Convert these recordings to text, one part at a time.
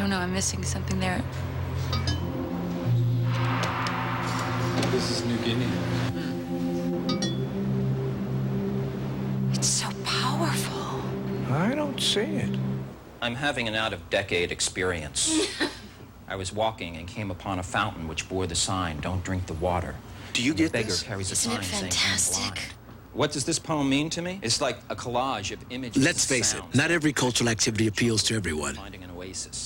don't know, I'm missing something there. This is New Guinea. It's so powerful. I don't see it. I'm having an out-of-decade experience. I was walking and came upon a fountain which bore the sign, "Don't drink the water." Do you get The beggar this? carries a Isn't sign it saying, "I'm fantastic?" blind." What does this poem mean to me? It's like a collage of images. Let's and face it, sounds. not every cultural activity appeals to everyone. Finding an oasis.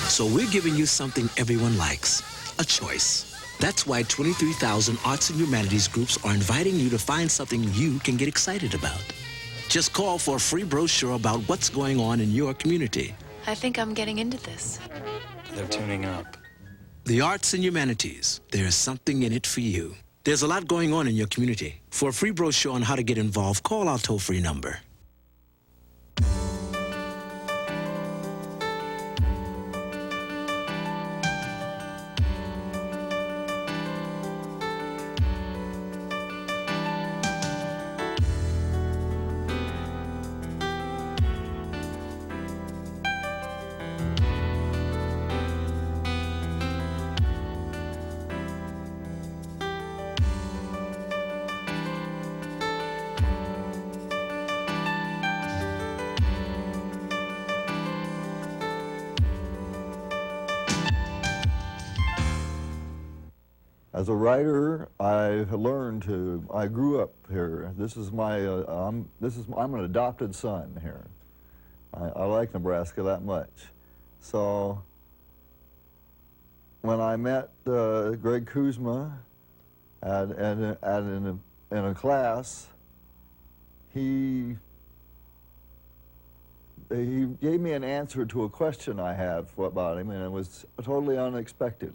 So we're giving you something everyone likes, a choice. That's why 23,000 arts and humanities groups are inviting you to find something you can get excited about. Just call for a free brochure about what's going on in your community. I think I'm getting into this. They're tuning up. The arts and humanities, there's something in it for you. There's a lot going on in your community. For a free brochure on how to get involved, call our toll-free number. As a writer, I grew up here. I'm an adopted son here. I like Nebraska that much. So when I met Greg Kuzma in a class, he gave me an answer to a question I had about him, and it was totally unexpected.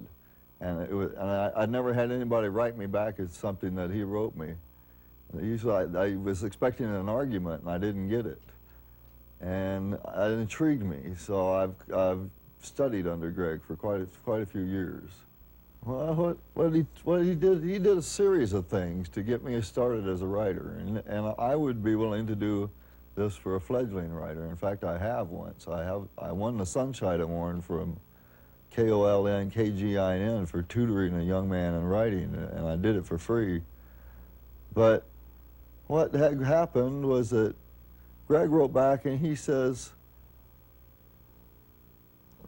And I'd never had anybody write me back as something that he wrote me. Usually I was expecting an argument and I didn't get it. And it intrigued me, so I've studied under Greg for quite a few years. Well, what he did a series of things to get me started as a writer, and I would be willing to do this for a fledgling writer. In fact, I have once. I won the Sunshine Award from KOLN, KGIN for tutoring a young man in writing, and I did it for free. But what had happened was that Greg wrote back and he says,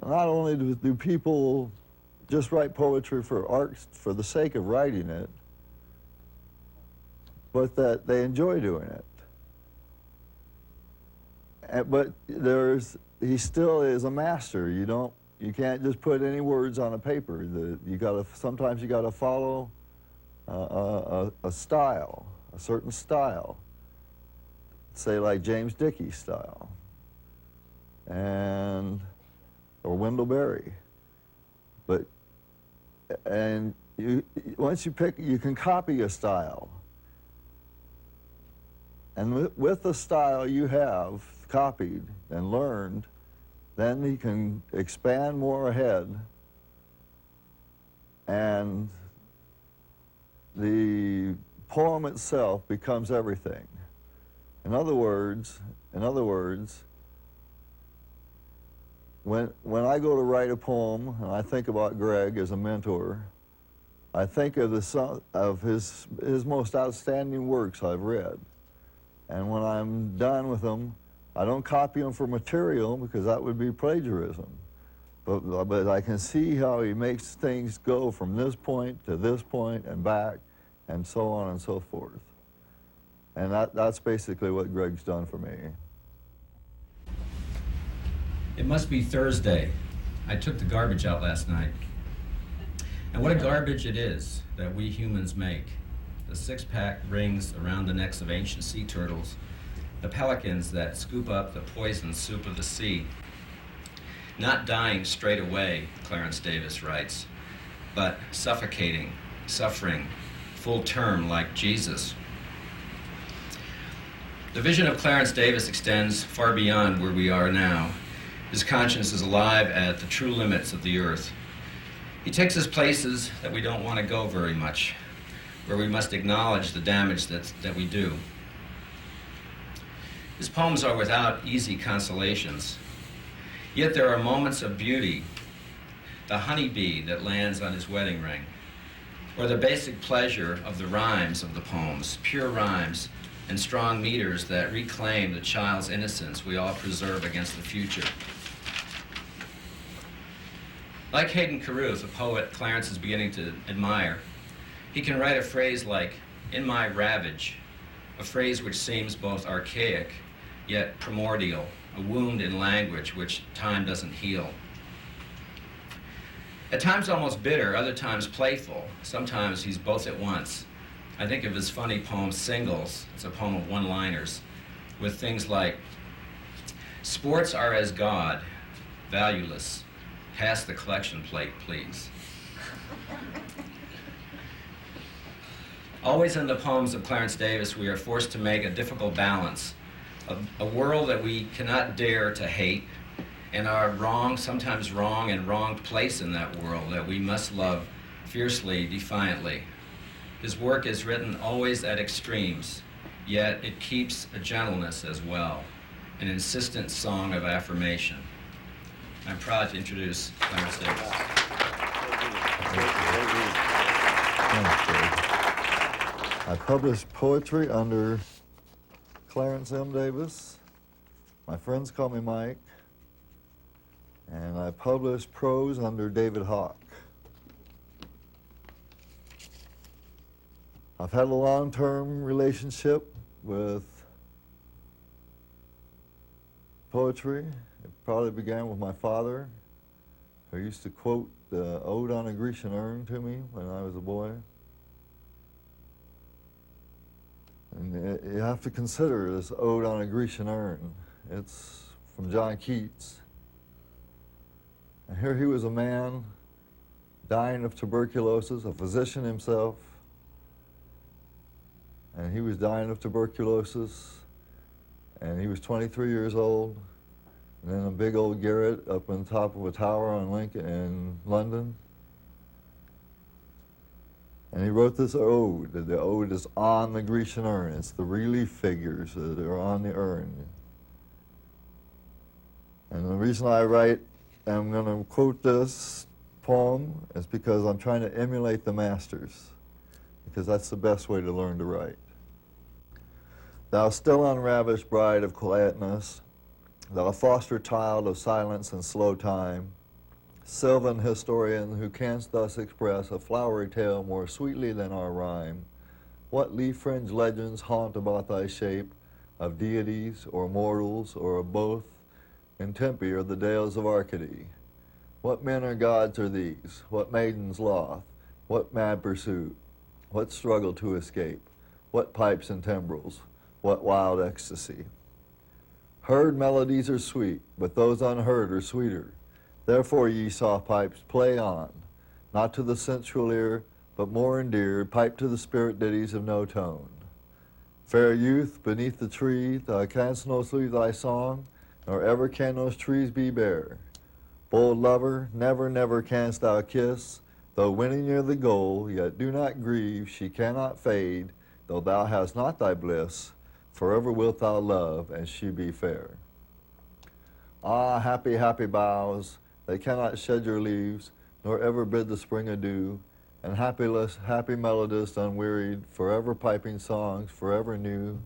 not only do people just write poetry for art for the sake of writing it, but that they enjoy doing it. But he still is a master. You can't just put any words on a paper. Sometimes you gotta follow a style, a certain style. Say like James Dickey's style, or Wendell Berry. Once you pick, you can copy a style. And with the style you have copied and learned, then you can expand more ahead, and the poem itself becomes everything. In other words, when I go to write a poem and I think about Greg as a mentor, I think of his most outstanding works I've read. And when I'm done with them, I don't copy them for material because that would be plagiarism. But I can see how he makes things go from this point to this point and back and so on and so forth. And that's basically what Greg's done for me. It must be Thursday. I took the garbage out last night. And what a garbage it is that we humans make. The six-pack rings around the necks of ancient sea turtles, the pelicans that scoop up the poison soup of the sea. Not dying straight away, Clarence Davis writes, but suffocating, suffering, full term like Jesus. The vision of Clarence Davis extends far beyond where we are now. His conscience is alive at the true limits of the earth. He takes us places that we don't want to go very much, where we must acknowledge the damage that we do. His poems are without easy consolations, yet there are moments of beauty, the honeybee that lands on his wedding ring, or the basic pleasure of the rhymes of the poems, pure rhymes and strong meters that reclaim the child's innocence we all preserve against the future. Like Hayden Carruth, a poet Clarence is beginning to admire, he can write a phrase like, "in my ravage," a phrase which seems both archaic yet primordial, a wound in language which time doesn't heal. At times almost bitter, other times playful. Sometimes he's both at once. I think of his funny poem, Singles. It's a poem of one-liners with things like, "Sports are as God, valueless. Pass the collection plate, please." Always in the poems of Clarence Davis, we are forced to make a difficult balance of a world that we cannot dare to hate, and our wrong, sometimes wrong and wronged place in that world that we must love fiercely, defiantly. His work is written always at extremes, yet it keeps a gentleness as well, an insistent song of affirmation. I'm proud to introduce Clarence Davis. I published poetry under Clarence M. Davis. My friends call me Mike. And I published prose under David Hawk. I've had a long-term relationship with poetry. It probably began with my father, who used to quote the Ode on a Grecian Urn to me when I was a boy. And you have to consider this Ode on a Grecian Urn. It's from John Keats. And here he was a man dying of tuberculosis, a physician himself, and he was dying of tuberculosis, and he was 23 years old, and in a big old garret up on top of a tower on Lincoln in London. And he wrote this ode. The ode is on the Grecian urn. It's the relief figures that are on the urn. And the reason I write, I'm going to quote this poem, is because I'm trying to emulate the masters, because that's the best way to learn to write. Thou still unravished bride of quietness, thou foster child of silence and slow time, sylvan historian who canst thus express a flowery tale more sweetly than our rhyme, what leaf-fringed legends haunt about thy shape, of deities or mortals or of both, in Tempe or the dales of Arcady? What men or gods are these? What maidens loth? What mad pursuit? What struggle to escape? What pipes and timbrels? What wild ecstasy? Heard melodies are sweet, but those unheard are sweeter. Therefore, ye soft pipes, play on, not to the sensual ear, but more endeared, pipe to the spirit ditties of no tone. Fair youth, beneath the tree, thou canst no leave thy song, nor ever can those trees be bare. Bold lover, never, never canst thou kiss, though winning near the goal, yet do not grieve, she cannot fade, though thou hast not thy bliss, forever wilt thou love, and she be fair. Ah, happy, happy boughs, they cannot shed your leaves, nor ever bid the spring adieu, and happy melodists unwearied, forever piping songs, forever new.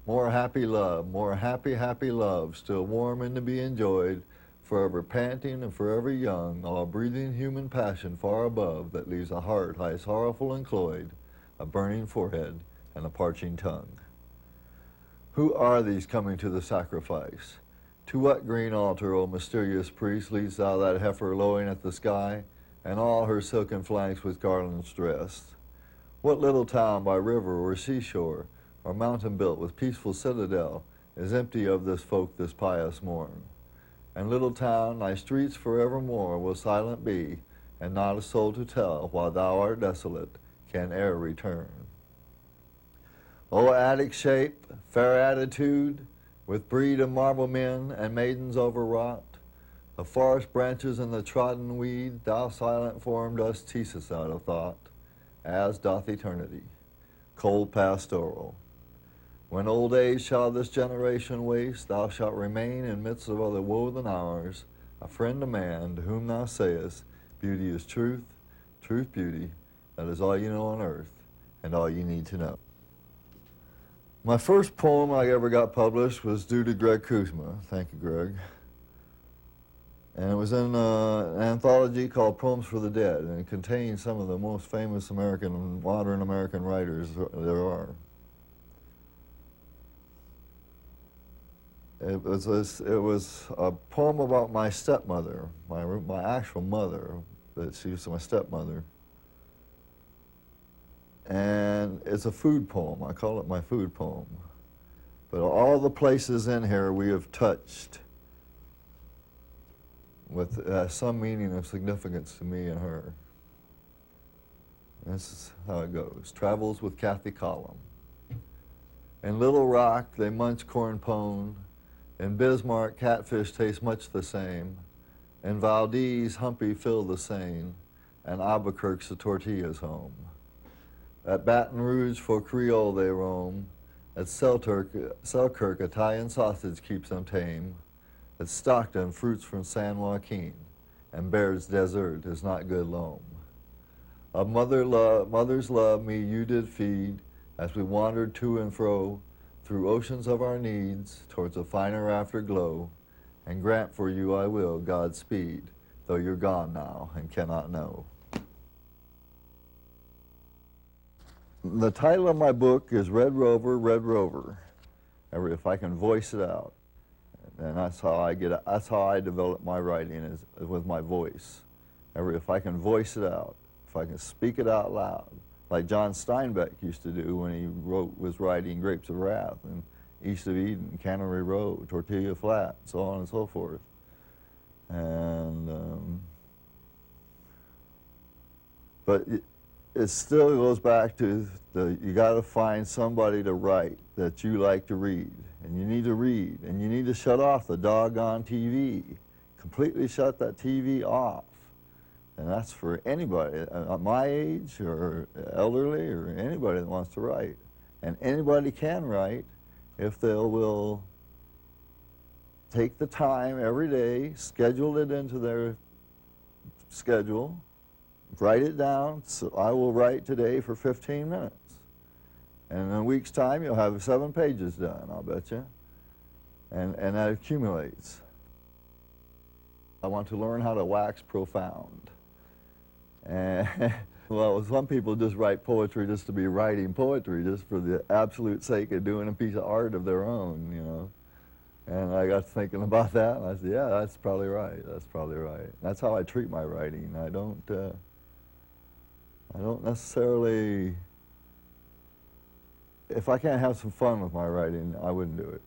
More happy love, more happy, happy love, still warm and to be enjoyed, forever panting and forever young, all breathing human passion far above, that leaves a heart high sorrowful and cloyed, a burning forehead and a parching tongue. Who are these coming to the sacrifice? To what green altar, O mysterious priest, leadst thou that heifer lowing at the sky, and all her silken flanks with garlands dressed? What little town by river or seashore, or mountain built with peaceful citadel, is empty of this folk this pious morn? And little town, thy streets forevermore will silent be, and not a soul to tell, while thou art desolate, can e'er return. O Attic shape, fair attitude, with breed of marble men and maidens overwrought, of forest branches and the trodden weed, thou silent form dost tease us out of thought, as doth eternity, cold pastoral. When old age shall this generation waste, thou shalt remain in midst of other woe than ours, a friend to man, to whom thou sayest, beauty is truth, truth beauty, that is all you know on earth, and all you need to know. My first poem I ever got published was due to Greg Kuzma. Thank you, Greg. And it was in an anthology called Poems for the Dead, and it contained some of the most famous modern American writers there are. It was a poem about my stepmother, my actual mother, but she was my stepmother. And it's a food poem. I call it my food poem. But all the places in here we have touched with some meaning of significance to me and her. And this is how it goes. Travels with Kathy Collum. In Little Rock, they munch corn pone. In Bismarck, catfish taste much the same. In Valdez, humpy fill the same. And Albuquerque's the tortillas home. At Baton Rouge, for Creole they roam. At Selkirk, Italian sausage keeps them tame. At Stockton, fruits from San Joaquin. And Baird's Desert is not good loam. Of mother's love me you did feed, as we wandered to and fro, through oceans of our needs, towards a finer afterglow, and grant for you I will Godspeed, though you're gone now and cannot know. The title of my book is Red Rover, Red Rover, if I can voice it out. And that's how I develop my writing, is with my voice. If I can voice it out, if I can speak it out loud, like John Steinbeck used to do when he was writing Grapes of Wrath and East of Eden, Cannery Road, Tortilla Flat, so on and so forth. And but it still goes back to you got to find somebody to write that you like to read, and you need to read, and you need to shut off the doggone TV, completely shut that TV off. And that's for anybody, my age or elderly or anybody that wants to write. And anybody can write if they will take the time every day, schedule it into their schedule, write it down. So I will write today for 15 minutes. And in a week's time, you'll have 7 pages done, I'll bet you. And that accumulates. I want to learn how to wax profound. And, well, some people just write poetry just to be writing poetry, just for the absolute sake of doing a piece of art of their own, you know. And I got thinking about that, and I said, yeah, that's probably right. That's probably right. That's how I treat my writing. I don't necessarily, if I can't have some fun with my writing, I wouldn't do it.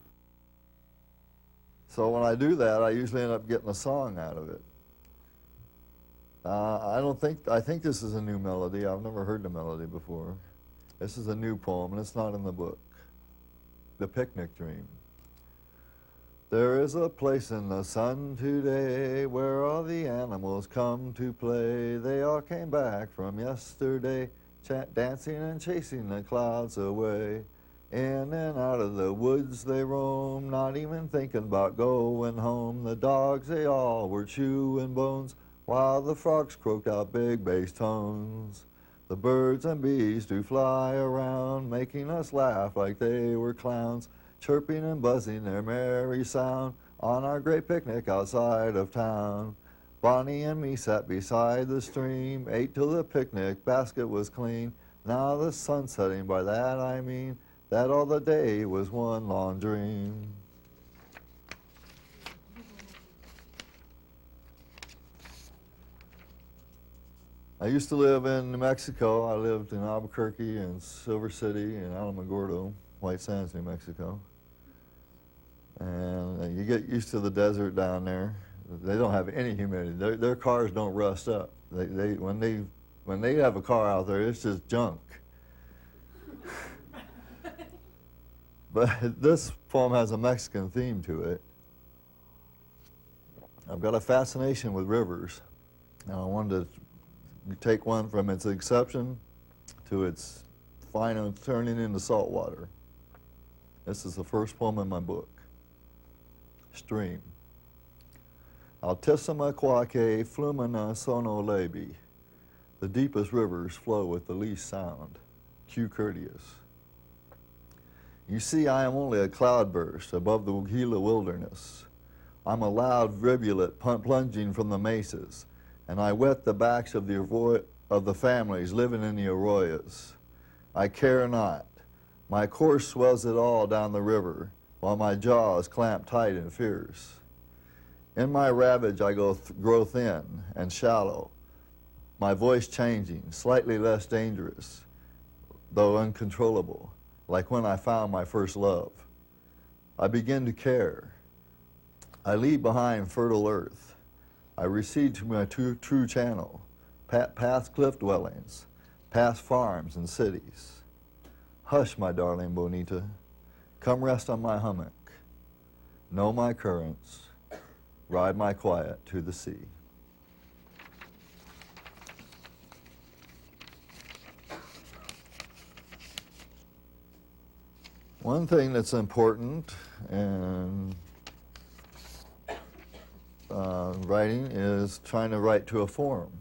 So when I do that, I usually end up getting a song out of it. I think this is a new melody. I've never heard the melody before. This is a new poem, and it's not in the book. The Picnic Dream. There is a place in the sun today where all the animals come to play. They all came back from yesterday, dancing and chasing the clouds away. In and out of the woods they roam, not even thinking about going home. The dogs, they all were chewing bones, while the frogs croaked out big bass tones. The birds and bees do fly around, making us laugh like they were clowns, chirping and buzzing their merry sound on our great picnic outside of town. Bonnie and me sat beside the stream, ate till the picnic basket was clean. Now the sun's setting, by that I mean that all the day was one long dream. I used to live in New Mexico. I lived in Albuquerque and Silver City and Alamogordo, White Sands, New Mexico. And you get used to the desert down there. They don't have any humidity. Their cars don't rust up. When they have a car out there, it's just junk. But this poem has a Mexican theme to it. I've got a fascination with rivers. And I wanted to take one from its inception to its final turning into salt water. This is the first poem in my book. Stream. Altissima quaque flumina sono labi. The deepest rivers flow with the least sound. Q. Curtius. You see, I am only a cloudburst above the Gila wilderness. I'm a loud rivulet plunging from the mesas, and I wet the backs of the families living in the arroyos. I care not. My course swells it all down the river, while my jaws clamp tight and fierce. In my ravage I grow thin and shallow, my voice changing, slightly less dangerous, though uncontrollable, like when I found my first love. I begin to care. I leave behind fertile earth. I recede to my true channel, past cliff dwellings, past farms and cities. Hush, my darling Bonita, come rest on my hummock. Know my currents, ride my quiet to the sea. One thing that's important in writing is trying to write to a form.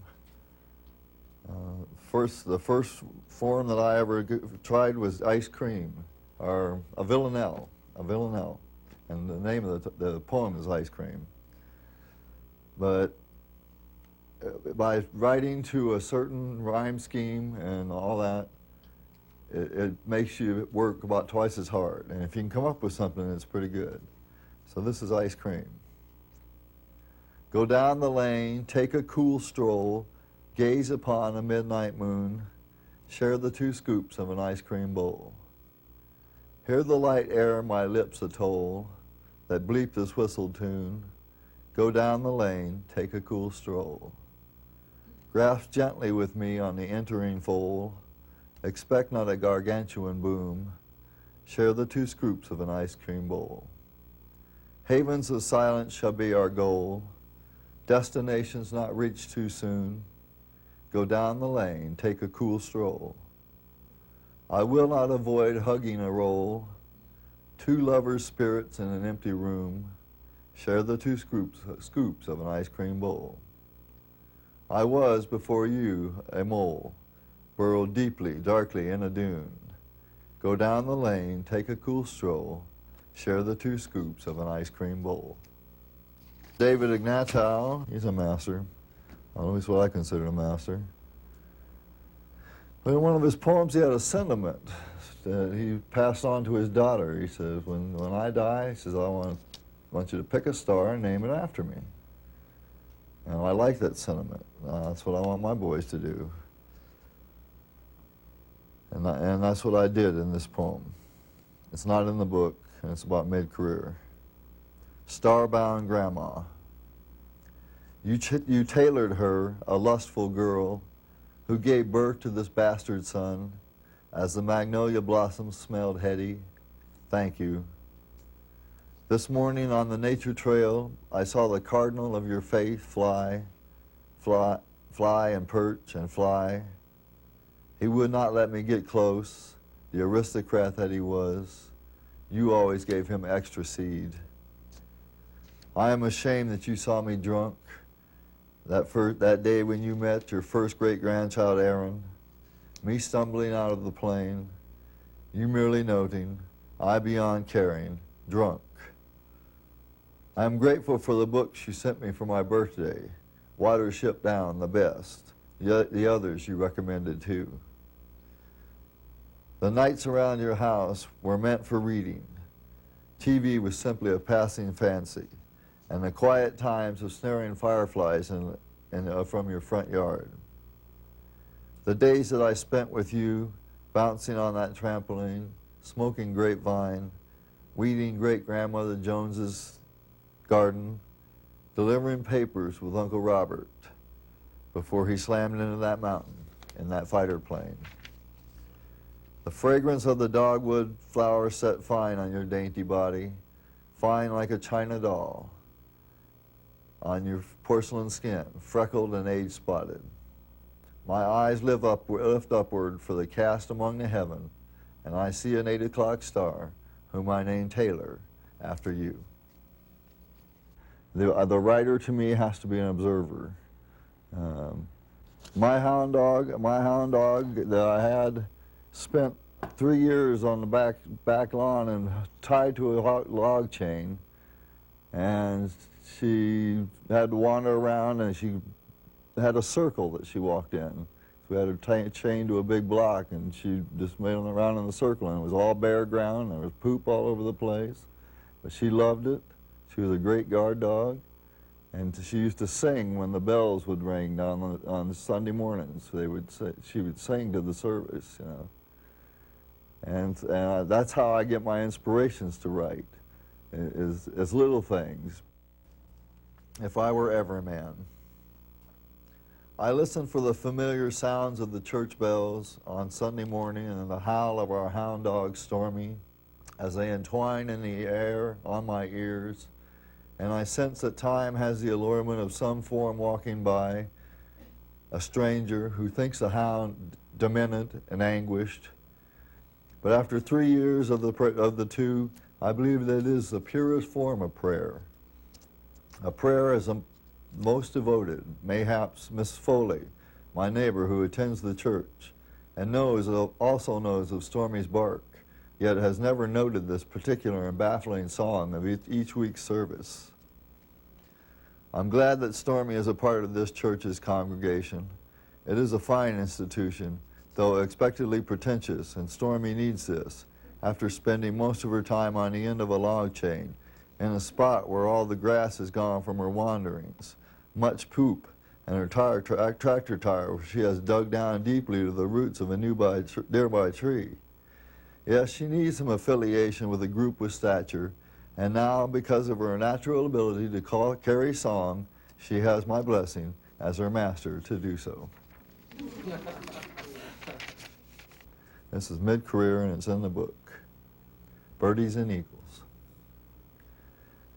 The first form that I ever tried was ice cream, or a villanelle, and the name of the poem is Ice Cream. But by writing to a certain rhyme scheme and all that, it makes you work about twice as hard. And if you can come up with something, it's pretty good. So this is Ice Cream. Go down the lane, take a cool stroll, gaze upon a midnight moon, share the 2 scoops of an ice cream bowl. Hear the light air my lips atoll, that bleep this whistle tune. Go down the lane, take a cool stroll. Grasp gently with me on the entering foal, expect not a gargantuan boom, share the 2 scoops of an ice cream bowl. Havens of silence shall be our goal, destinations not reached too soon. Go down the lane, take a cool stroll. I will not avoid hugging a roll, 2 lovers' spirits in an empty room, share the 2 scoops of an ice cream bowl. I was, before you, a mole, burrowed deeply, darkly in a dune. Go down the lane, take a cool stroll, share the 2 scoops of an ice cream bowl. David Ignatow, he's a master. At least what I consider a master. But in one of his poems, he had a sentiment that he passed on to his daughter. He says, when I die, he says, I want you to pick a star and name it after me. And I like that sentiment. That's what I want my boys to do. And that's what I did in this poem. It's not in the book, and it's about mid-career. Starbound Grandma. You tailored her, a lustful girl, who gave birth to this bastard son, as the magnolia blossoms smelled heady. Thank you. This morning on the nature trail, I saw the cardinal of your faith fly and perch and fly. He would not let me get close, the aristocrat that he was. You always gave him extra seed. I am ashamed that you saw me drunk, that day when you met your first great-grandchild, Aaron, me stumbling out of the plane, you merely noting, I beyond caring, drunk. I am grateful for the books you sent me for my birthday, Watership Down, the best, the others you recommended too. The nights around your house were meant for reading. TV was simply a passing fancy, and the quiet times of snaring fireflies from your front yard. The days that I spent with you, bouncing on that trampoline, smoking grapevine, weeding great-grandmother Jones's garden, delivering papers with Uncle Robert before he slammed into that mountain in that fighter plane. The fragrance of the dogwood flowers set fine on your dainty body, fine like a china doll, on your porcelain skin, freckled and age-spotted. My eyes lift upward for the cast among the heaven, and I see an 8 o'clock star whom I name Taylor, after you. The writer to me has to be an observer. My hound dog that I had spent 3 years on the back lawn and tied to a log chain, and she had to wander around, and she had a circle that she walked in. So we had her chained to a big block, and she just made around in the circle, and it was all bare ground, and there was poop all over the place. But she loved it. She was a great guard dog, and she used to sing when the bells would ring down on Sunday mornings. She would sing to the service, you know. And that's how I get my inspirations to write, is little things. If I were ever a man. I listen for the familiar sounds of the church bells on Sunday morning and the howl of our hound dog Stormy as they entwine in the air on my ears, and I sense that time has the allurement of some form walking by, a stranger who thinks the hound demented and anguished. But after 3 years of the two, I believe that it is the purest form of prayer. A prayer is most devoted, mayhaps Miss Foley, my neighbor who attends the church, and also knows of Stormy's bark, yet has never noted this particular and baffling song of each week's service. I'm glad that Stormy is a part of this church's congregation. It is a fine institution, though expectedly pretentious, and Stormy needs this, after spending most of her time on the end of a log chain, in a spot where all the grass is gone from her wanderings, much poop, and her tractor tire where she has dug down deeply to the roots of a nearby tree. Yes, she needs some affiliation with a group with stature, and now, because of her natural ability to carry song, she has my blessing as her master to do so. This is mid-career, and it's in the book. Birdies and Eagles.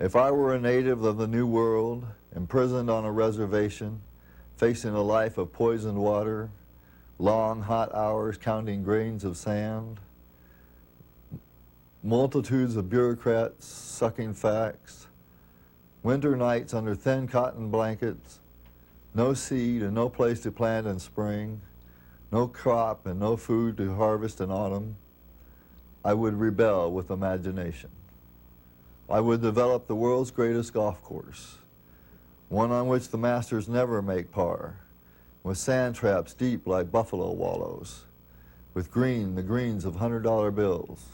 If I were a native of the New World, imprisoned on a reservation, facing a life of poisoned water, long, hot hours counting grains of sand, multitudes of bureaucrats sucking facts, winter nights under thin cotton blankets, no seed and no place to plant in spring, no crop and no food to harvest in autumn, I would rebel with imagination. I would develop the world's greatest golf course, one on which the masters never make par, with sand traps deep like buffalo wallows, with the greens of $100 bills,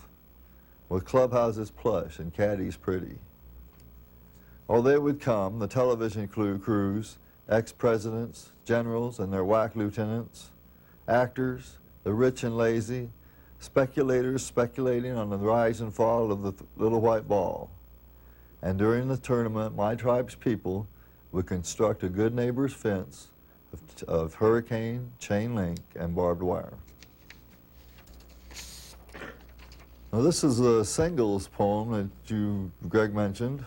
with clubhouses plush and caddies pretty. Oh, they would come, the television crews, ex-presidents, generals and their whack lieutenants, actors, the rich and lazy, speculators speculating on the rise and fall of the little white ball. And during the tournament, my tribe's people would construct a good neighbor's fence of hurricane, chain link, and barbed wire. Now, this is a singles poem that Greg mentioned.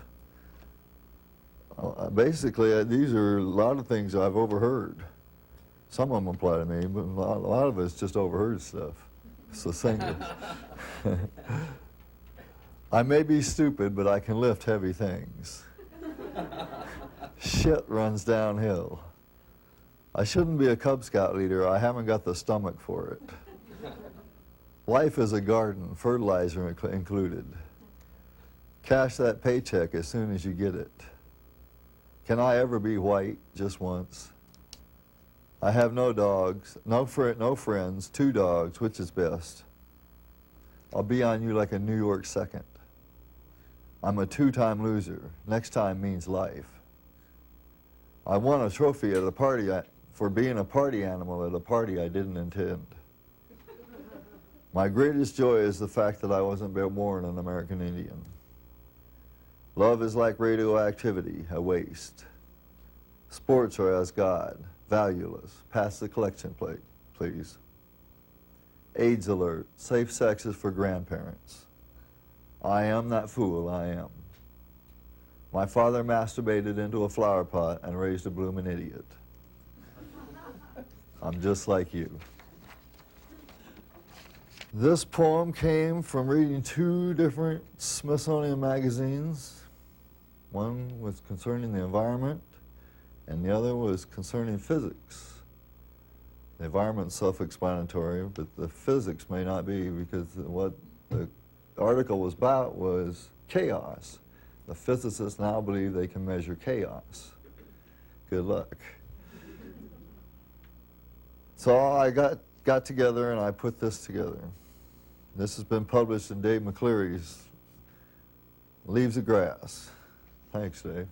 Basically, these are a lot of things I've overheard. Some of them apply to me, but a lot of it's just overheard stuff. It's a single. I may be stupid, but I can lift heavy things. Shit runs downhill. I shouldn't be a Cub Scout leader. I haven't got the stomach for it. Life is a garden, fertilizer included. Cash that paycheck as soon as you get it. Can I ever be white just once? I have no dogs, no friends, 2 dogs, which is best? I'll be on you like a New York second. I'm a 2-time loser. Next time means life. I won a trophy at a party for being a party animal at a party I didn't intend. My greatest joy is the fact that I wasn't born an American Indian. Love is like radioactivity, a waste. Sports are as God, valueless. Pass the collection plate, please. AIDS alert, safe sex is for grandparents. I am that fool, I am. My father masturbated into a flower pot and raised a bloomin' idiot. I'm just like you. This poem came from reading two different Smithsonian magazines. One was concerning the environment, and the other was concerning physics. The environment's self-explanatory, but the physics may not be, because what the article was about was chaos. The physicists now believe they can measure chaos. Good luck. So I got together and I put this together. This has been published in Dave McCleary's Leaves of Grass. Thanks, Dave.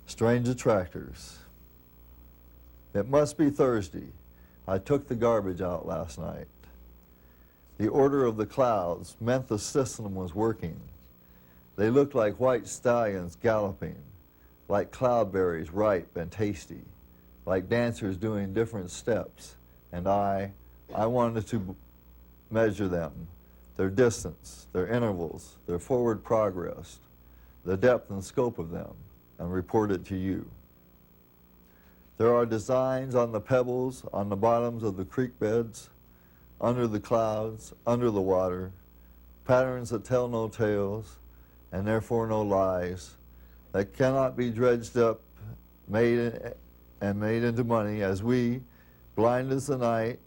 Strange Attractors. It must be Thursday. I took the garbage out last night. The order of the clouds meant the system was working. They looked like white stallions galloping, like cloudberries ripe and tasty, like dancers doing different steps. And I wanted to measure them, their distance, their intervals, their forward progress, the depth and scope of them, and report it to you. There are designs on the pebbles, on the bottoms of the creek beds, under the clouds, under the water, patterns that tell no tales, and therefore no lies, that cannot be dredged up, made into money, as we, blind as the night,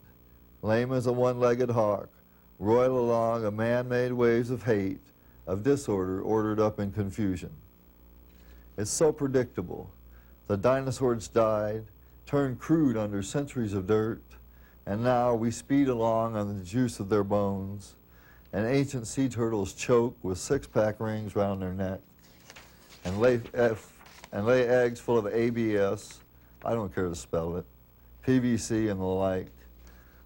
lame as a one-legged hawk, roil along a man-made waves of hate, of disorder ordered up in confusion. It's so predictable. The dinosaurs died, turned crude under centuries of dirt, and now we speed along on the juice of their bones, and ancient sea turtles choke with six-pack rings round their neck, and lay eggs full of ABS, I don't care to spell it, PVC and the like,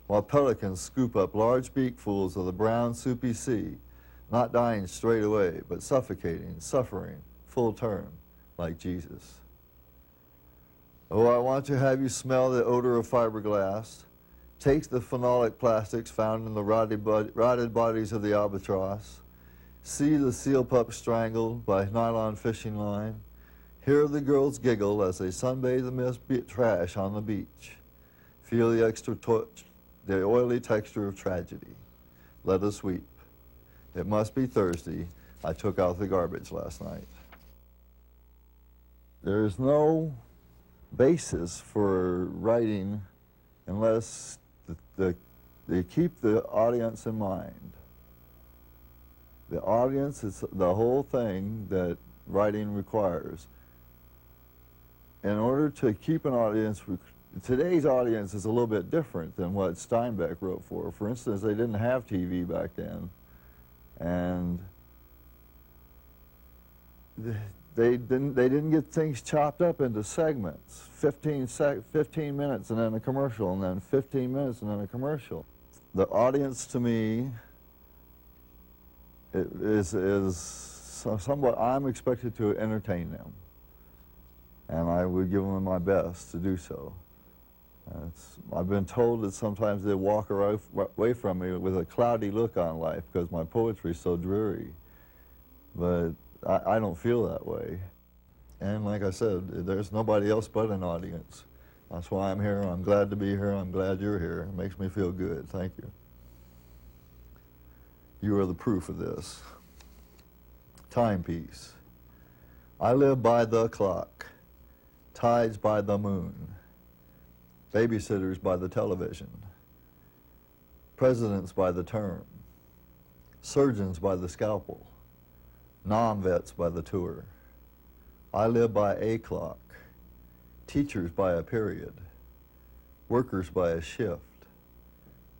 while pelicans scoop up large beakfuls of the brown soupy sea, not dying straight away, but suffocating, suffering, full term, like Jesus. Oh, I want to have you smell the odor of fiberglass, taste the phenolic plastics found in the rotted bodies of the albatross, see the seal pup strangled by nylon fishing line, hear the girls giggle as they sunbathe amidst trash on the beach, feel the oily texture of tragedy. Let us weep. It must be Thursday. I took out the garbage last night. There is no basis for writing unless they keep the audience in mind. The audience is the whole thing that writing requires. In order to keep an audience, today's audience is a little bit different than what Steinbeck wrote for. For instance, they didn't have TV back then, and they didn't get things chopped up into segments, 15 minutes and then a commercial, and then 15 minutes and then a commercial. The audience, to me, is somewhat, I'm expected to entertain them, and I would give them my best to do so. I've been told that sometimes they walk away from me with a cloudy look on life because my poetry is so dreary, but I don't feel that way. And like I said, there's nobody else but an audience. That's why I'm here. I'm glad to be here. I'm glad you're here. It makes me feel good. Thank you. You are the proof of this. Timepiece. I live by the clock. Tides by the moon. Babysitters by the television. Presidents by the term. Surgeons by the scalpel. Non-vets by the tour. I live by a clock. Teachers by a period. Workers by a shift.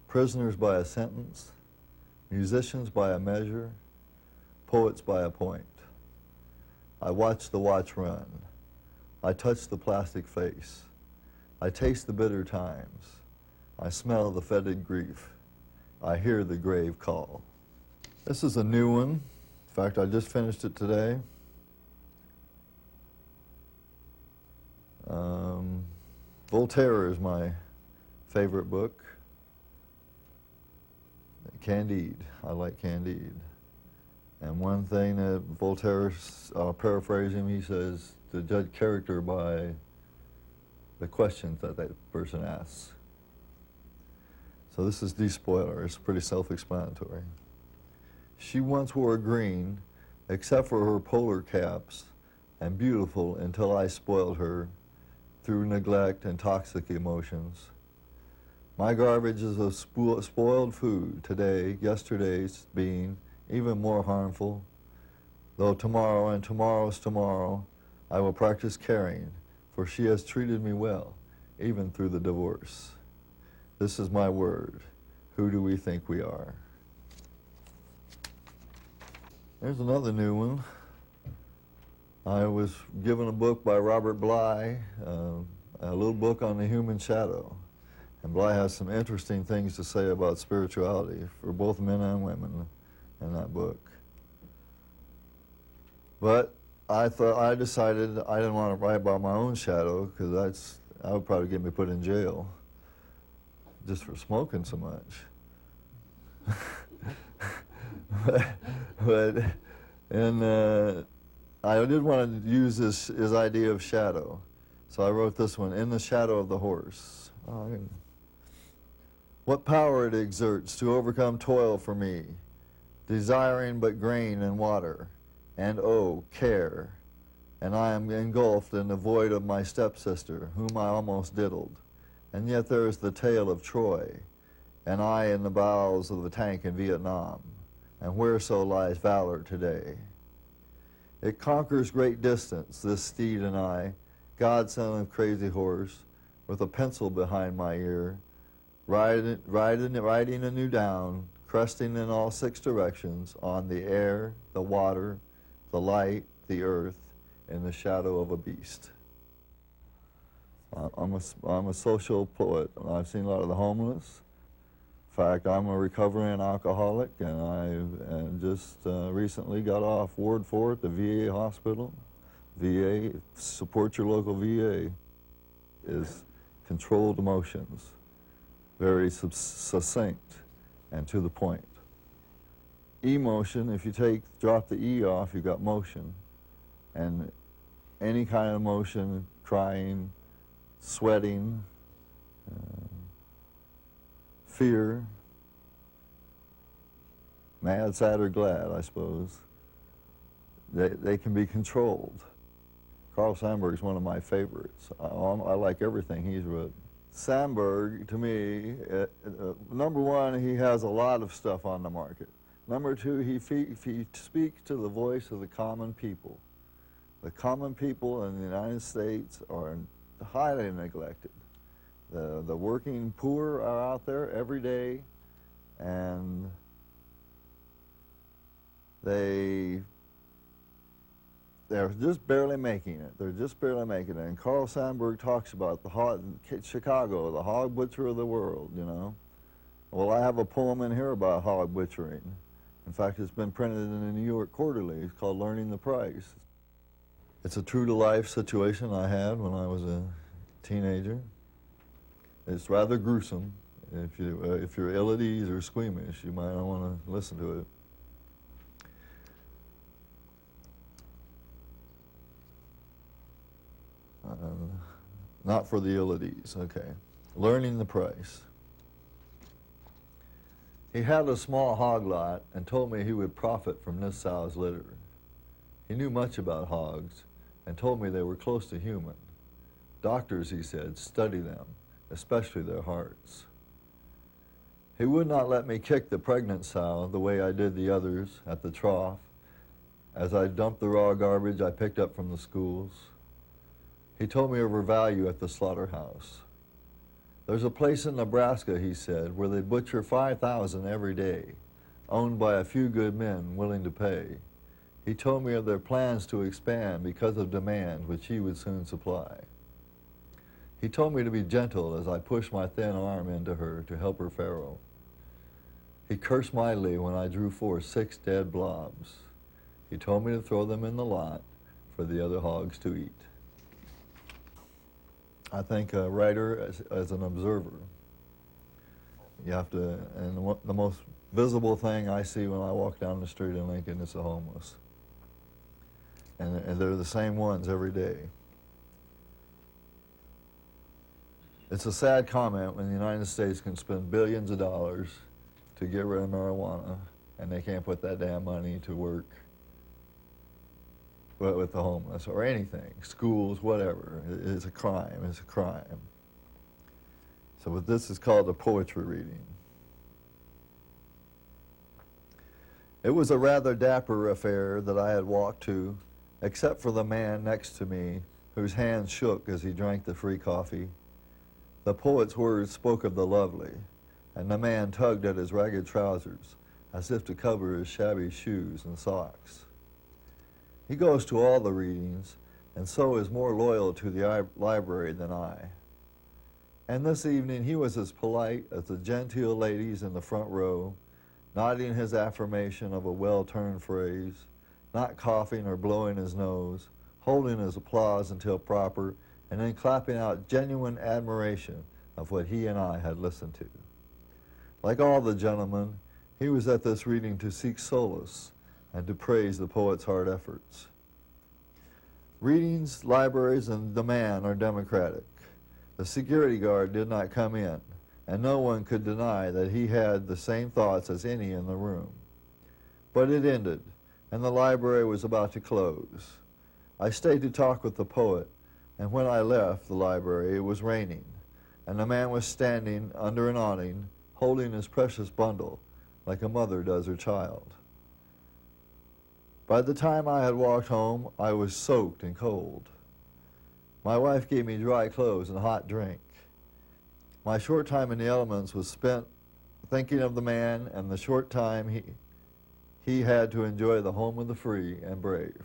Prisoners by a sentence. Musicians by a measure. Poets by a point. I watch the watch run. I touch the plastic face. I taste the bitter times. I smell the fetid grief. I hear the grave call. This is a new one. In fact, I just finished it today. Voltaire is my favorite book. Candide. I like Candide. And one thing that Voltaire, I'll paraphrase him, he says, to judge character by the questions that person asks. So this is despoiler. It's pretty self-explanatory. She once wore green, except for her polar caps, and beautiful until I spoiled her through neglect and toxic emotions. My garbage is of spoiled food today, yesterday's being even more harmful. Though tomorrow and tomorrow's tomorrow, I will practice caring, for she has treated me well, even through the divorce. This is my word. Who do we think we are? There's another new one. I was given a book by Robert Bly, a little book on the human shadow. And Bly has some interesting things to say about spirituality for both men and women in that book. But I decided I didn't want to write about my own shadow because that would probably get me put in jail just for smoking so much. I did want to use his idea of shadow. So I wrote this one, In the Shadow of the Horse. What power it exerts to overcome toil for me, desiring but grain and water, and oh, care. And I am engulfed in the void of my stepsister, whom I almost diddled. And yet there is the tale of Troy, and I in the bowels of the tank in Vietnam, and where so lies valor today. It conquers great distance, this steed and I, godson of crazy horse, with a pencil behind my ear, riding anew down, cresting in all 6 directions, on the air, the water, the light, the earth, in the shadow of a beast. I'm a social poet. I've seen a lot of the homeless. In fact, I'm a recovering alcoholic, and I just recently got off Ward 4 at the VA hospital. VA, support your local VA, is controlled emotions, very succinct and to the point. Emotion, if you drop the E off, you've got motion. And any kind of emotion, crying, sweating, fear, mad, sad, or glad, I suppose, they can be controlled. Carl Sandburg's one of my favorites. I like everything he's written. Sandburg, to me, number one, he has a lot of stuff on the market. Number two, he speaks to the voice of the common people. The common people in the United States are highly neglected. The working poor are out there every day, and they're just barely making it. They're just barely making it. And Carl Sandburg talks about Chicago, the hog butcher of the world, you know. Well, I have a poem in here about hog butchering. In fact, it's been printed in the New York Quarterly. It's called Learning the Price. It's a true-to-life situation I had when I was a teenager. It's rather gruesome. If you're ill at ease or squeamish, you might not want to listen to it. Not for the ill at ease, okay. Learning the price. He had a small hog lot and told me he would profit from this sow's litter. He knew much about hogs and told me they were close to human. Doctors, he said, study them, especially their hearts. He would not let me kick the pregnant sow the way I did the others at the trough as I dumped the raw garbage I picked up from the schools. He told me of her value at the slaughterhouse. There's a place in Nebraska, he said, where they butcher 5,000 every day, owned by a few good men willing to pay. He told me of their plans to expand because of demand, which he would soon supply. He told me to be gentle as I pushed my thin arm into her to help her farrow. He cursed mightily when I drew forth 6 dead blobs. He told me to throw them in the lot for the other hogs to eat. I think a writer as an observer. You have to, and the most visible thing I see when I walk down the street in Lincoln is the homeless. And they're the same ones every day. It's a sad comment when the United States can spend billions of dollars to get rid of marijuana, and they can't put that damn money to work with the homeless or anything, schools, whatever. It's a crime. It's a crime. So what this is called a poetry reading. It was a rather dapper affair that I had walked to, except for the man next to me, whose hands shook as he drank the free coffee. The poet's words spoke of the lovely, and the man tugged at his ragged trousers as if to cover his shabby shoes and socks. He goes to all the readings, and so is more loyal to the library than I. And this evening he was as polite as the genteel ladies in the front row, nodding his affirmation of a well-turned phrase, not coughing or blowing his nose, holding his applause until proper, and then clapping out genuine admiration of what he and I had listened to. Like all the gentlemen, he was at this reading to seek solace and to praise the poet's hard efforts. Readings, libraries, and the man are democratic. The security guard did not come in, and no one could deny that he had the same thoughts as any in the room. But it ended, and the library was about to close. I stayed to talk with the poet, and when I left the library, it was raining, and the man was standing under an awning, holding his precious bundle, like a mother does her child. By the time I had walked home, I was soaked and cold. My wife gave me dry clothes and hot drink. My short time in the elements was spent thinking of the man and the short time he had to enjoy the home of the free and brave.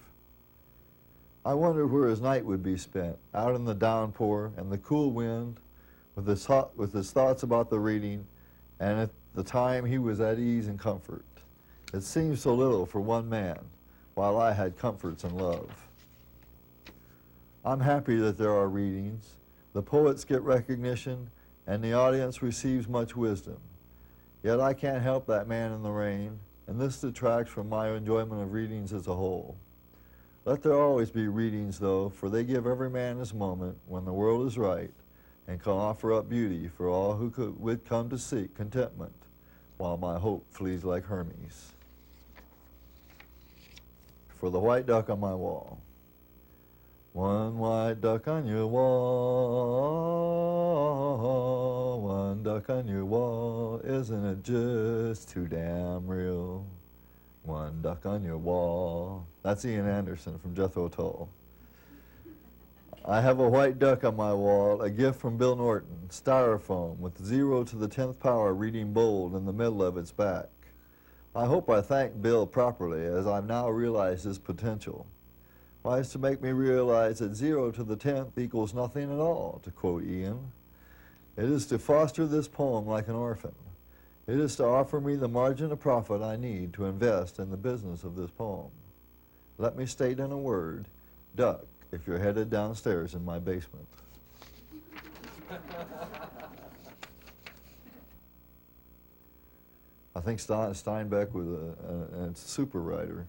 I wondered where his night would be spent, out in the downpour and the cool wind, with his thoughts about the reading, and at the time he was at ease and comfort. It seemed so little for one man, while I had comforts and love. I'm happy that there are readings, the poets get recognition, and the audience receives much wisdom. Yet I can't help that man in the rain, and this detracts from my enjoyment of readings as a whole. Let there always be readings, though, for they give every man his moment when the world is right, and can offer up beauty for all who would come to seek contentment, while my hope flees like Hermes. For the white duck on my wall. One white duck on your wall, one duck on your wall, isn't it just too damn real? One duck on your wall. That's Ian Anderson from Jethro Tull. I have a white duck on my wall, a gift from Bill Norton, styrofoam with 0 to the 10th power reading bold in the middle of its back. I hope I thank Bill properly, as I've now realized his potential. Why, it's to make me realize that 0 to the 10th equals nothing at all, to quote Ian. It is to foster this poem like an orphan. It is to offer me the margin of profit I need to invest in the business of this poem. Let me state in a word, duck, if you're headed downstairs in my basement. I think Steinbeck was a super writer.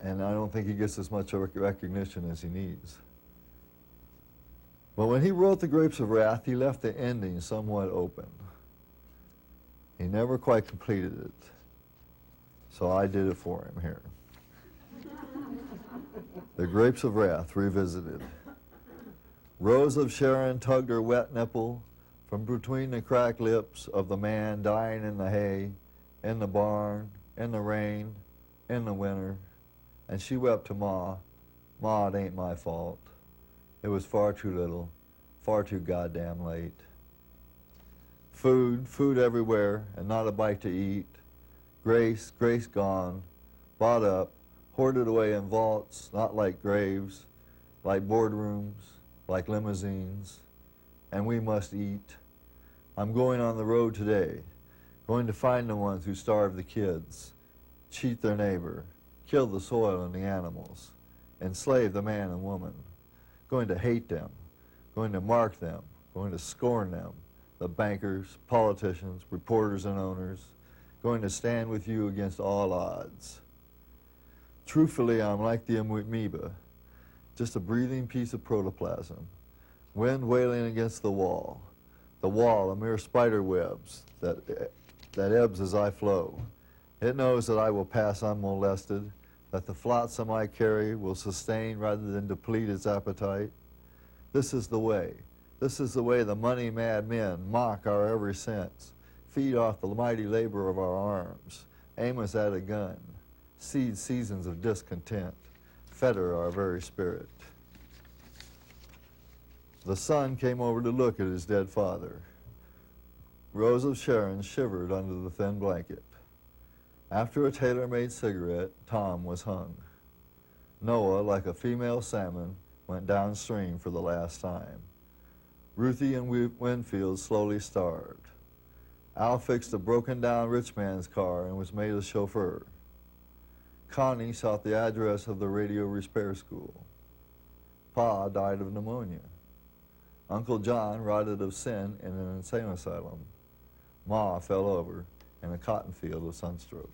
And I don't think he gets as much recognition as he needs. But when he wrote The Grapes of Wrath, he left the ending somewhat open. He never quite completed it. So I did it for him here. The Grapes of Wrath Revisited. Rose of Sharon tugged her wet nipple from between the cracked lips of the man dying in the hay, in the barn, in the rain, in the winter. And she wept to Ma, "Ma, it ain't my fault. It was far too little, far too goddamn late." Food everywhere, and not a bite to eat. Grace gone, bought up, hoarded away in vaults, not like graves, like boardrooms, like limousines. And we must eat. I'm going on the road today, going to find the ones who starve the kids, cheat their neighbor, kill the soil and the animals, enslave the man and woman, going to hate them, going to mark them, going to scorn them, the bankers, politicians, reporters and owners, going to stand with you against all odds. Truthfully, I'm like the amoeba, just a breathing piece of protoplasm, wind wailing against the wall a mere spider webs that ebbs as I flow. It knows that I will pass unmolested, that the flotsam I carry will sustain rather than deplete its appetite. This is the way the money-mad men mock our every sense, feed off the mighty labor of our arms, aim us at a gun, seed seasons of discontent, fetter our very spirit. The son came over to look at his dead father. Rose of Sharon shivered under the thin blanket. After a tailor-made cigarette, Tom was hung. Noah, like a female salmon, went downstream for the last time. Ruthie and Winfield slowly starved. Al fixed a broken-down rich man's car and was made a chauffeur. Connie sought the address of the radio repair school. Pa died of pneumonia. Uncle John rotted of sin in an insane asylum. Ma fell over in a cotton field of sunstroke.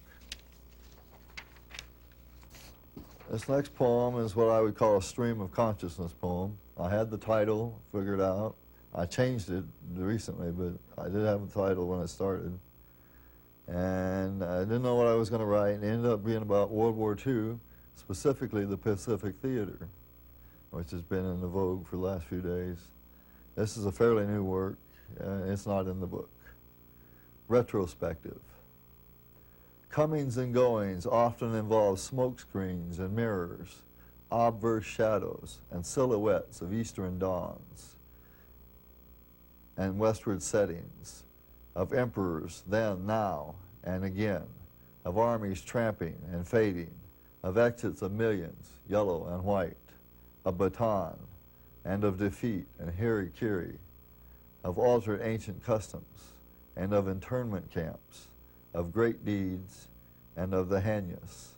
This next poem is what I would call a stream of consciousness poem. I had the title figured out. I changed it recently, but I did have the title when I started. And I didn't know what I was going to write, and it ended up being about World War II, specifically the Pacific Theater, which has been in the vogue for the last few days. This is a fairly new work. It's not in the book. Retrospective. Comings and goings often involve smoke screens and mirrors, obverse shadows, and silhouettes of eastern dawns and westward settings, of emperors then, now, and again, of armies tramping and fading, of exits of millions, yellow and white, of baton, and of defeat and hiri-kiri, of altered ancient customs, and of internment camps, of great deeds, and of the hanyas,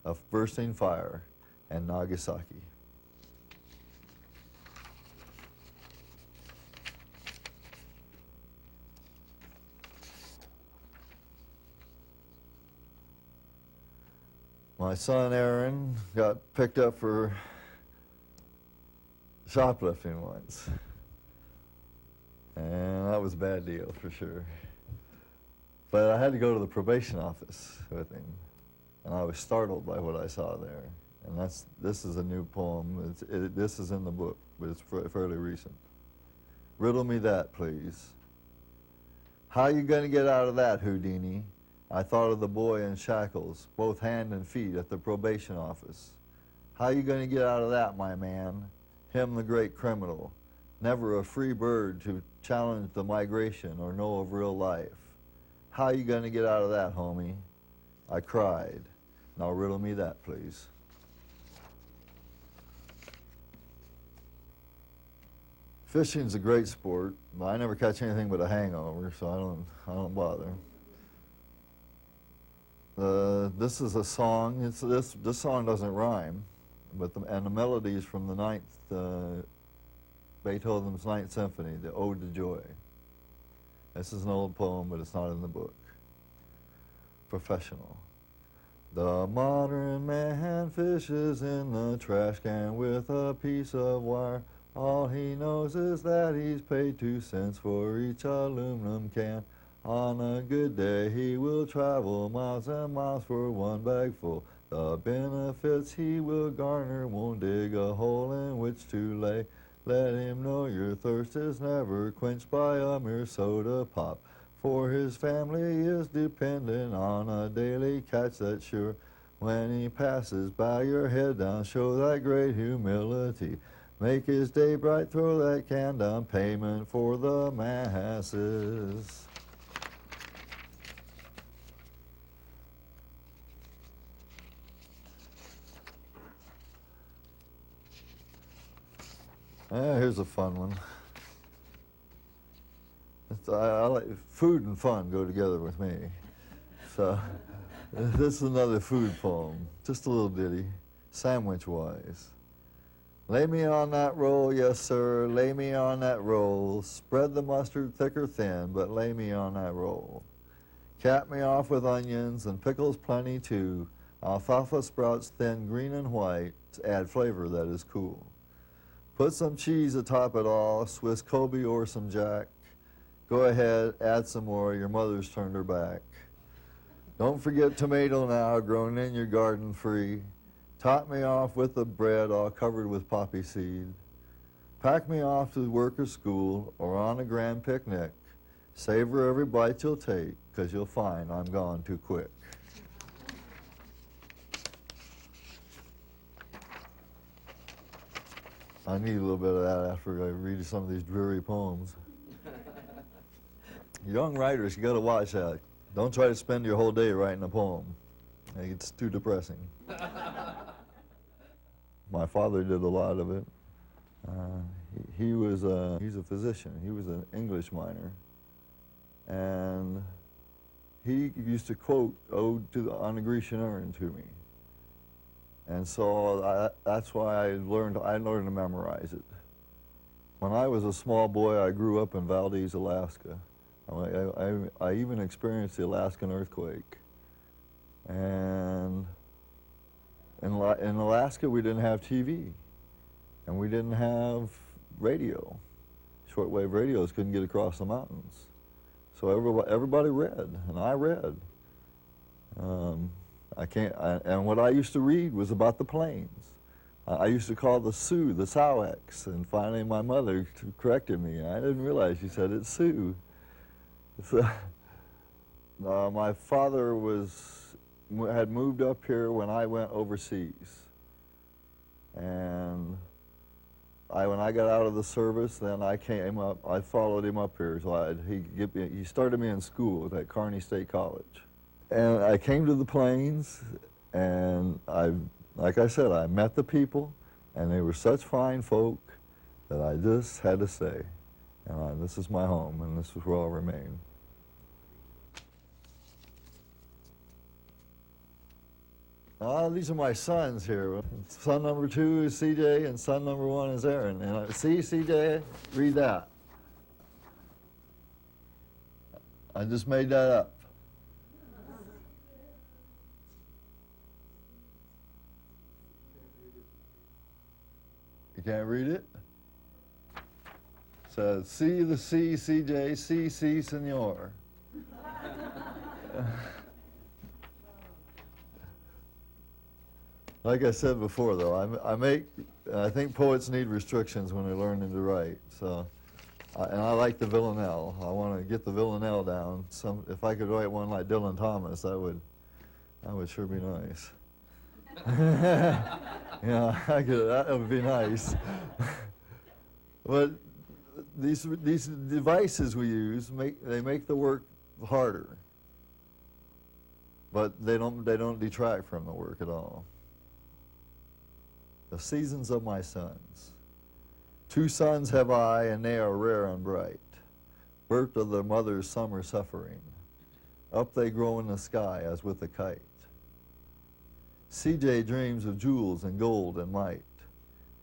of bursting fire and Nagasaki. My son Aaron got picked up for shoplifting once. And that was a bad deal for sure. But I had to go to the probation office with him. And I was startled by what I saw there. And this is a new poem. This is in the book, but it's fairly recent. Riddle me that, please. How you gonna get out of that, Houdini? I thought of the boy in shackles, both hand and feet, at the probation office. How you gonna get out of that, my man? Him, the great criminal, never a free bird to challenge the migration or know of real life. How you gonna get out of that, homie? I cried. Now riddle me that, please. Fishing's a great sport, but I never catch anything but a hangover, so I don't bother. This is a song. This song doesn't rhyme, but the melody is from the Beethoven's Ninth Symphony, the Ode to Joy. This is an old poem, but it's not in the book. Professional. The modern man fishes in the trash can with a piece of wire. All he knows is that he's paid 2 cents for each aluminum can. On a good day, he will travel miles and miles for 1 bag full. The benefits he will garner won't dig a hole in which to lay. Let him know your thirst is never quenched by a mere soda pop. For his family is dependent on a daily catch that's sure. When he passes, bow your head down, show that great humility. Make his day bright, throw that can down, payment for the masses. Here's a fun one. I like food and fun go together with me. So this is another food poem, just a little ditty, sandwich-wise. Lay me on that roll, yes sir, lay me on that roll. Spread the mustard thick or thin, but lay me on that roll. Cap me off with onions and pickles plenty too. Alfalfa sprouts thin, green and white, add flavor that is cool. Put some cheese atop it all, Swiss Kobe or some Jack. Go ahead, add some more, your mother's turned her back. Don't forget tomato now, grown in your garden free. Top me off with the bread all covered with poppy seed. Pack me off to work or school or on a grand picnic. Savor every bite you'll take, 'cause you'll find I'm gone too quick. I need a little bit of that after I read some of these dreary poems. Young writers, you gotta watch that. Don't try to spend your whole day writing a poem. It's too depressing. My father did a lot of it. He's a physician. He was an English minor. And he used to quote Ode on the Grecian Urn to me. And so that's why I learned to memorize it. When I was a small boy, I grew up in Valdez, Alaska. I even experienced the Alaskan earthquake. And in Alaska, we didn't have TV, and we didn't have radio. Shortwave radios couldn't get across the mountains. So everybody read, and I read. And what I used to read was about the plains. I used to call the Sioux the Sowex, and finally my mother corrected me. I didn't realize she said it's Sioux. So, my father had moved up here when I went overseas, and when I got out of the service, then I came up. I followed him up here, so he started me in school at Kearney State College, and I came to the plains, and like I said, I met the people, and they were such fine folk that I just had to stay. And this is my home, and this is where I'll remain. These are my sons here. Son number 2 is CJ, and son number 1 is Aaron. And see, CJ, read that. I just made that up. You can't read it? Says, see the C, CJ, C, senor. Like I said before, though, I think poets need restrictions when they're learning to write. So, and I like the villanelle. I want to get the villanelle down. If I could write one like Dylan Thomas, that would sure be nice. Yeah, that would be nice. But these devices we use make the work harder, but they don't detract from the work at all. The seasons of my sons. 2 sons have I, and they are rare and bright, birth of their mother's summer suffering. Up they grow in the sky as with a kite. CJ dreams of jewels and gold and might.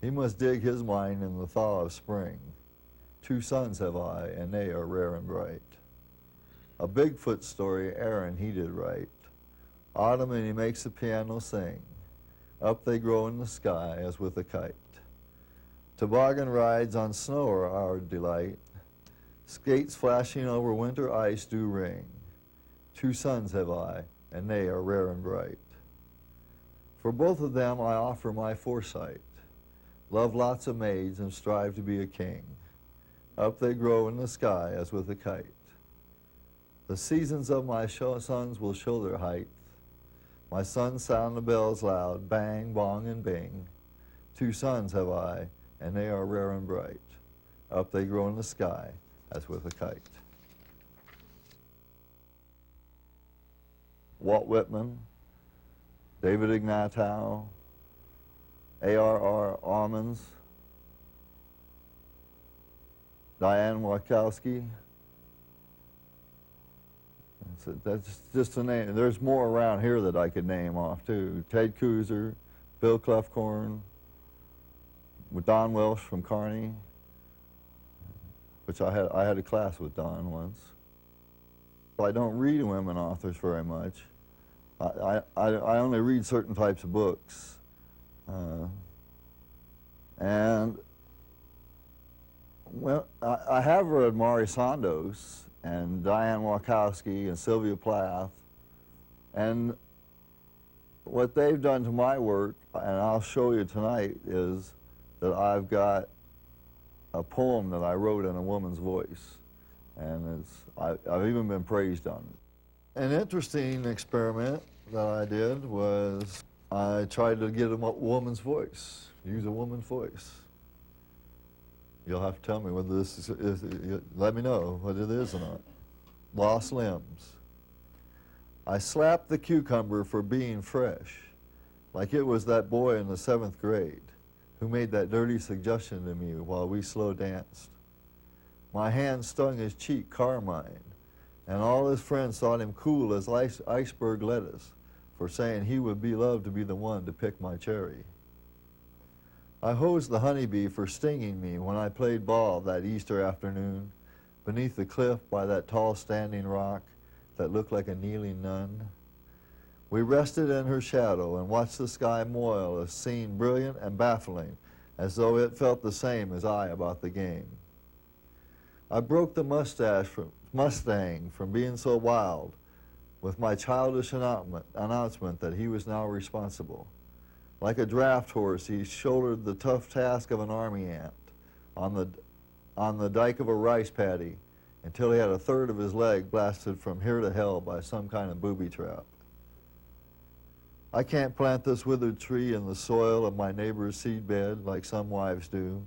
He must dig his mine in the thaw of spring. 2 sons have I, and they are rare and bright. A Bigfoot story Aaron he did write. Autumn and he makes the piano sing. Up they grow in the sky as with a kite. Toboggan rides on snow are our delight. Skates flashing over winter ice do ring. 2 sons have I, and they are rare and bright. For both of them I offer my foresight. Love lots of maids and strive to be a king. Up they grow in the sky as with a kite. The seasons of my sons will show their height. My sons sound the bells loud, bang, bong, and bing. 2 sons have I, and they are rare and bright. Up they grow in the sky as with a kite. Walt Whitman, David Ignatow, A.R.R. Ames, Diane Wachowski. That's just a name. There's more around here that I could name off too. Ted Kuzer, Bill Clefcorn, Don Welsh from Kearney, which I had a class with Don once. I don't read women authors very much. I only read certain types of books. And Well, I have read Maury Sandos and Diane Wachowski and Sylvia Plath, and what they've done to my work, and I'll show you tonight, is that I've got a poem that I wrote in a woman's voice, and I've even been praised on it. An interesting experiment that I did was I tried to get a woman's voice, use a woman's voice. You'll have to tell me whether this is, let me know whether it is or not. Lost limbs. I slapped the cucumber for being fresh, like it was that boy in the 7th grade who made that dirty suggestion to me while we slow danced. My hand stung his cheek carmine, and all his friends thought him cool as iceberg lettuce for saying he would be loved to be the one to pick my cherry. I hosed the honeybee for stinging me when I played ball that Easter afternoon beneath the cliff by that tall standing rock that looked like a kneeling nun. We rested in her shadow and watched the sky moil, a scene brilliant and baffling, as though it felt the same as I about the game. I broke the Mustang from being so wild with my childish announcement that he was now responsible. Like a draft horse, he shouldered the tough task of an army ant on the dike of a rice paddy until he had a third of his leg blasted from here to hell by some kind of booby trap. I can't plant this withered tree in the soil of my neighbor's seedbed like some wives do.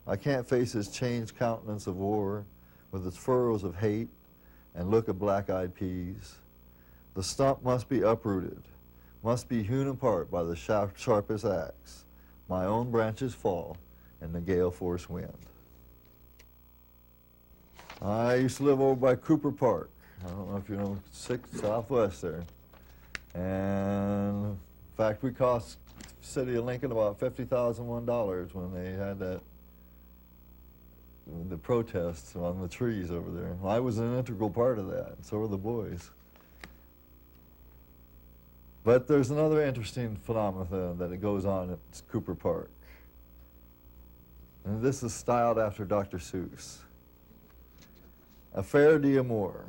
I can't face his changed countenance of war with its furrows of hate and look of black-eyed peas. The stump must be uprooted, must be hewn apart by the sharpest axe. My own branches fall in the gale force wind. I used to live over by Cooper Park. I don't know if you know 6 Southwest there. And in fact, we cost the city of Lincoln about $50,001 when they had the protests on the trees over there. I was an integral part of that, and so were the boys. But there's another interesting phenomenon that it goes on at Cooper Park. And this is styled after Dr. Seuss. Affaire d'Amour.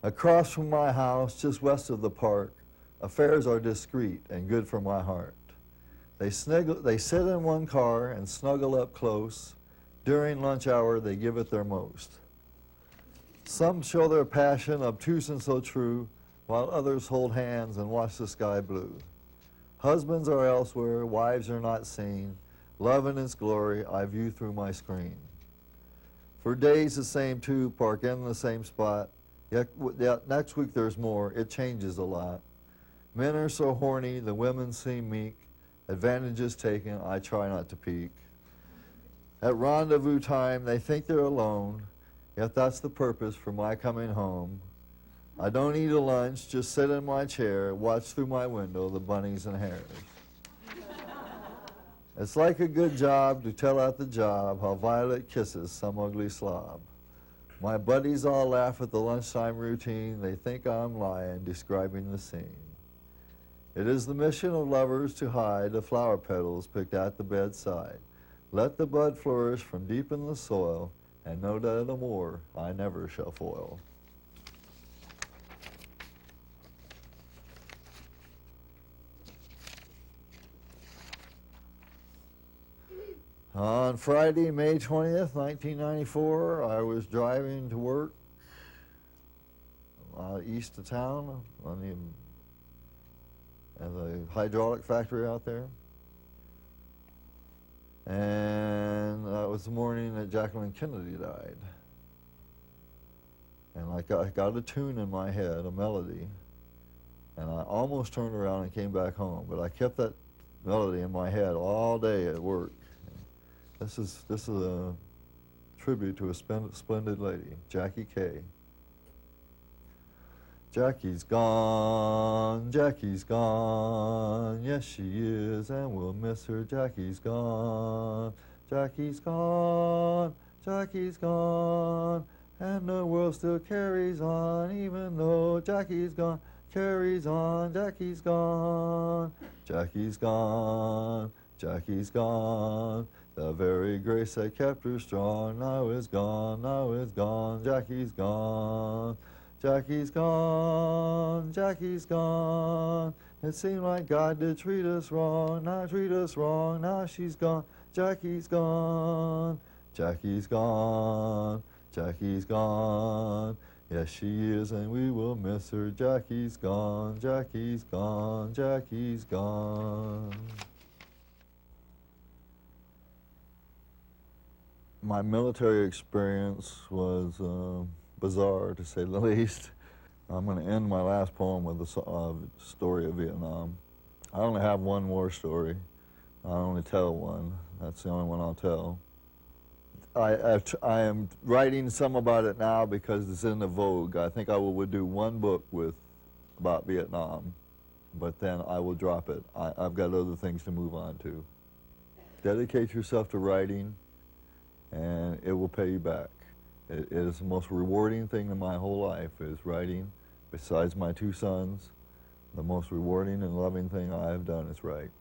Across from my house, just west of the park, affairs are discreet and good for my heart. They sit in one car and snuggle up close. During lunch hour, they give it their most. Some show their passion obtuse and so true, while others hold hands and watch the sky blue. Husbands are elsewhere, wives are not seen. Love in its glory I view through my screen. For days the same two park in the same spot, yet next week there's more, it changes a lot. Men are so horny, the women seem meek. Advantages taken, I try not to peek. At rendezvous time, they think they're alone, yet that's the purpose for my coming home. I don't eat a lunch, just sit in my chair, watch through my window the bunnies and hares. It's like a good job to tell at the job how Violet kisses some ugly slob. My buddies all laugh at the lunchtime routine. They think I'm lying, describing the scene. It is the mission of lovers to hide the flower petals picked at the bedside. Let the bud flourish from deep in the soil, and know that in amour I never shall foil. On Friday, May 20th, 1994, I was driving to work east of town at the hydraulic factory out there. And that was the morning that Jacqueline Kennedy died. And I got a tune in my head, a melody, and I almost turned around and came back home, but I kept that melody in my head all day at work. This is a tribute to a splendid lady, Jackie Kay. Jackie's gone, yes she is, and we'll miss her. Jackie's gone, Jackie's gone, and the world still carries on, even though Jackie's gone, carries on, Jackie's gone, Jackie's gone, Jackie's gone. The very grace that kept her strong now is gone, now is gone. Jackie's gone, Jackie's gone, Jackie's gone. It seemed like God did treat us wrong, now she's gone. Jackie's gone, Jackie's gone, Jackie's gone. Yes, she is, and we will miss her. Jackie's gone, Jackie's gone, Jackie's gone. My military experience was bizarre, to say the least. I'm going to end my last poem with a story of Vietnam. I only have one war story. I only tell one. That's the only one I'll tell. I am writing some about it now because it's in the vogue. I think I would do one book about Vietnam, but then I will drop it. I've got other things to move on to. Dedicate yourself to writing, and it will pay you back. It is the most rewarding thing in my whole life, is writing. Besides my two sons, the most rewarding and loving thing I have done is write.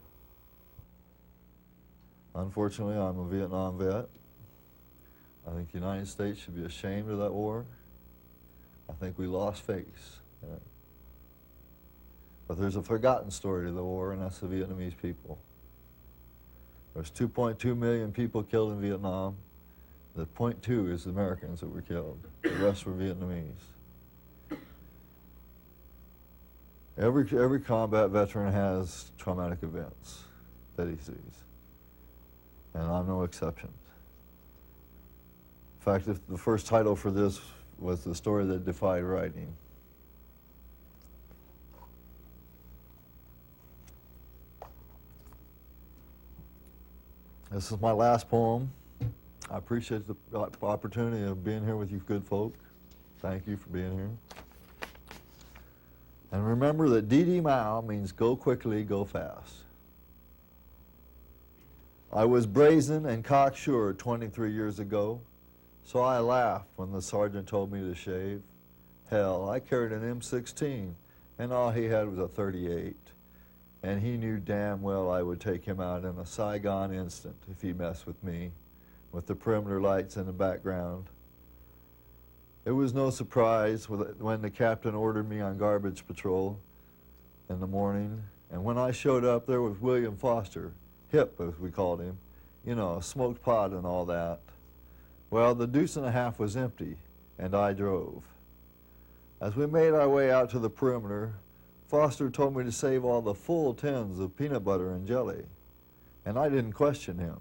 Unfortunately, I'm a Vietnam vet. I think the United States should be ashamed of that war. I think we lost face in it. But there's a forgotten story to the war, and that's the Vietnamese people. There's 2.2 million people killed in Vietnam. The 0.2 is the Americans that were killed. The rest were Vietnamese. Every combat veteran has traumatic events that he sees, and I'm no exception. In fact, the first title for this was The Story That Defied Writing. This is my last poem. I appreciate the opportunity of being here with you good folk. Thank you for being here. And remember that Dee Mao means go quickly, go fast. I was brazen and cocksure 23 years ago, so I laughed when the sergeant told me to shave. Hell, I carried an M16, and all he had was a .38. And he knew damn well I would take him out in a Saigon instant if he messed with me, with the perimeter lights in the background. It was no surprise when the captain ordered me on garbage patrol in the morning, and when I showed up, there was William Foster, hip as we called him, you know, smoked pot and all that. Well, the deuce and a half was empty, and I drove. As we made our way out to the perimeter, Foster told me to save all the full tins of peanut butter and jelly, and I didn't question him.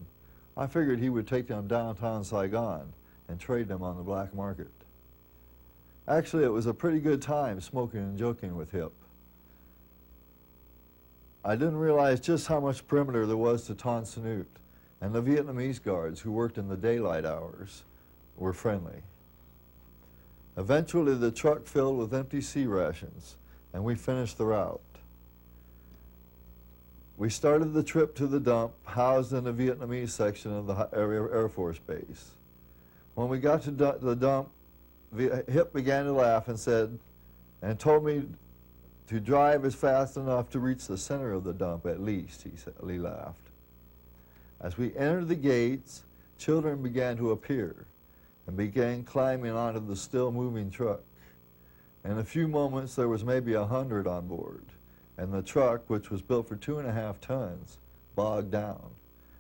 I figured he would take them downtown Saigon and trade them on the black market. Actually, it was a pretty good time smoking and joking with Hip. I didn't realize just how much perimeter there was to Ton Sanut, and the Vietnamese guards who worked in the daylight hours were friendly. Eventually, the truck filled with empty sea rations, and we finished the route. We started the trip to the dump housed in the Vietnamese section of the Air Force Base. When we got to the dump, Hip began to laugh and told me to drive as fast enough to reach the center of the dump at least, he laughed. As we entered the gates, children began to appear and began climbing onto the still moving truck. In a few moments, there was maybe 100 on board, and the truck, which was built for 2.5 tons, bogged down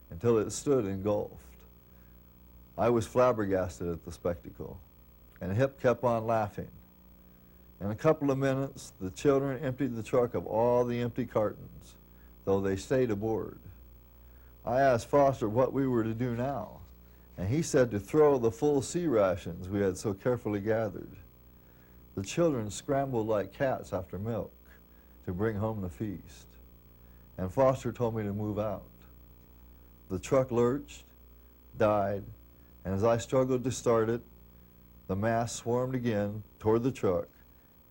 until it stood engulfed. I was flabbergasted at the spectacle, and Hip kept on laughing. In a couple of minutes, the children emptied the truck of all the empty cartons, though they stayed aboard. I asked Foster what we were to do now, and he said to throw the full sea rations we had so carefully gathered. The children scrambled like cats after milk to bring home the feast, and Foster told me to move out. The truck lurched, died, and as I struggled to start it, the mass swarmed again toward the truck,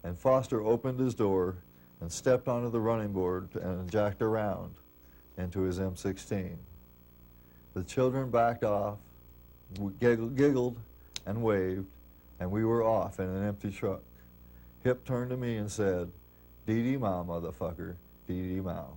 and Foster opened his door and stepped onto the running board and jacked around into his M16. The children backed off, giggled and waved, and we were off in an empty truck. Hip turned to me and said, "Dee Mao, motherfucker, Dee Mao."